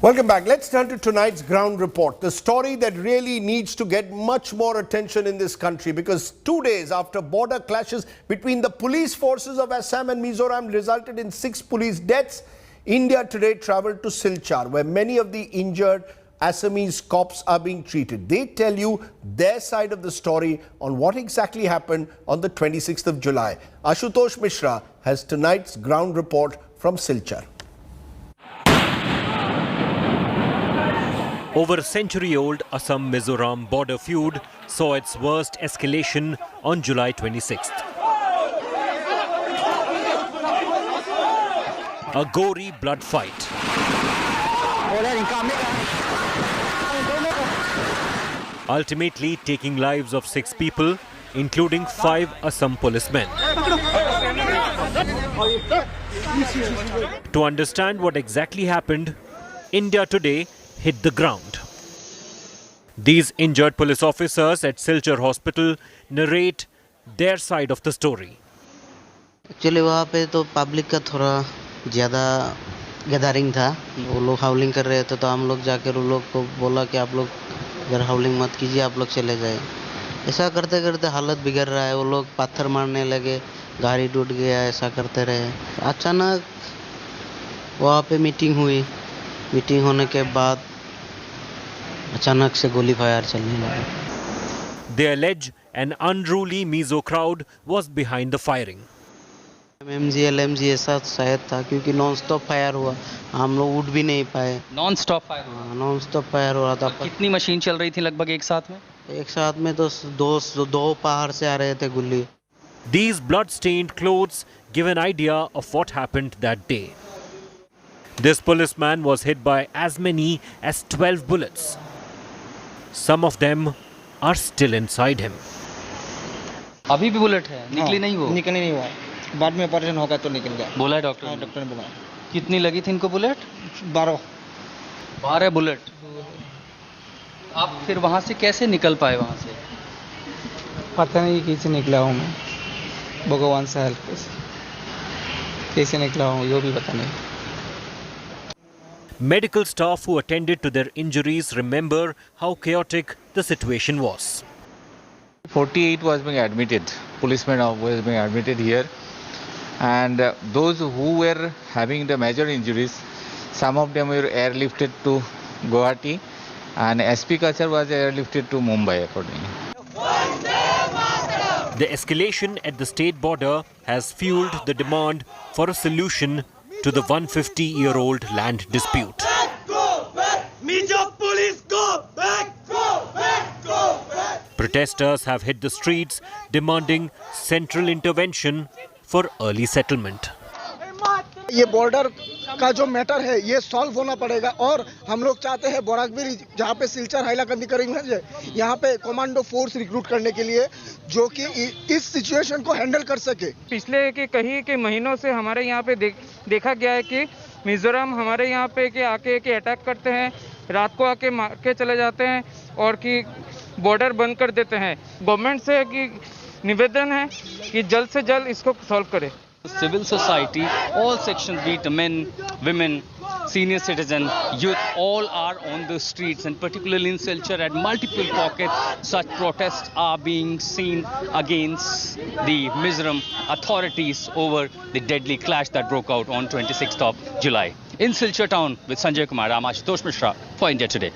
Welcome back. Let's turn to tonight's ground report. The story that really needs to get much more attention in this country, because 2 days after border clashes between the police forces of Assam and Mizoram resulted in 6 police deaths, India today traveled to Silchar, where many of the injured Assamese cops are being treated. They tell you their side of the story on what exactly happened on the 26th of July. Ashutosh Mishra has tonight's ground report from Silchar. Over a century-old Assam-Mizoram border feud saw its worst escalation on July 26th. A gory blood fight. Ultimately taking lives of 6 people, including 5 Assam policemen. To understand what exactly happened, India Today hit the ground. These injured police officers at Silchar Hospital narrate their side of the story. Actually वहाँ पे तो public का थोड़ा ज़्यादा gathering था. वो लोग हाउलिंग कर रहे थे तो हम लोग जाकर उन लोग को बोला कि आप लोग अगर हाउलिंग मत कीजिए, आप लोग चले जाए. ऐसा करते करते हालत बिगड़ रहा है. वो लोग पत्थर मारने लगे, गाड़ी टूट गया, ऐसा करते रहे. अचानक वहाँ पे मीटिंग हुई. मीटिंग होने के बाद अचानक से गोली फायर चलने लगा. They allege an unruly Mizo crowd was behind the firing. MMG, LMG ऐसा शायद था, क्योंकि नॉन स्टॉप फायर हुआ. हम लोग उठ भी नहीं पाए. Non stop fire? Non stop fire हो रहा था. कितनी मशीन चल रही थी लगभग एक साथ में? एक साथ में तो दो पहाड़ से आ रहे थे गुल्ली. These blood-stained clothes give an idea of what happened that day. This policeman was hit by as many as 12 bullets. Some of them are still inside him. अभी भी बुलेट है? निकली नहीं वो? निकल नहीं हुआ. बाद में ऑपरेशन होगा तो निकल गया. बोला है डॉक्टर? हाँ, डॉक्टर ने बोला. कितनी लगी थी इनको बुलेट? 12 बुलेट. आप फिर वहाँ से कैसे निकल पाए वहाँ से? पता नहीं कैसे निकला हूँ मैं. भगवान से हेल्प कैसे निकला हूँ ये भी पता नहीं. Medical staff who attended to their injuries remember how chaotic the situation was. 48 was being admitted. Policemen was being admitted here, and those who were having the major injuries, some of them were airlifted to Guwahati, and SP Kachar was airlifted to Mumbai accordingly. The escalation at the state border has fueled the demand for a solution to the 150-year-old land dispute. Go back! Mizo police, go back! Go back! Go back! Protesters have hit the streets demanding central intervention for early settlement. ये border का जो matter है ये solve होना पड़ेगा. और हम लोग चाहते हैं बोराकबीर, जहाँ पे सिलचर हाइलाकंदी करेंगे, यहाँ पे कमांडो फोर्स रिक्रूट करने के लिए जो कि इस सिचुएशन को हैंडल कर सके. पिछले कई के महीनों से हमारे यहाँ पे देखा गया है कि मिजोरम हमारे यहाँ पे के आके अटैक करते हैं, रात को आके मार के चले जाते हैं और कि बॉर्डर बंद कर देते हैं. गवर्नमेंट से कि निवेदन है कि जल्द से जल्द इसको सॉल्व करे. Civil society, all sections, be it men, women, senior citizen, youth, all are on the streets, and particularly in Silchar at multiple pockets, such protests are being seen against the Mizoram authorities over the deadly clash that broke out on 26th of July. In Silchar town with Sanjay Kumar, I'm Ashutosh Mishra for India Today.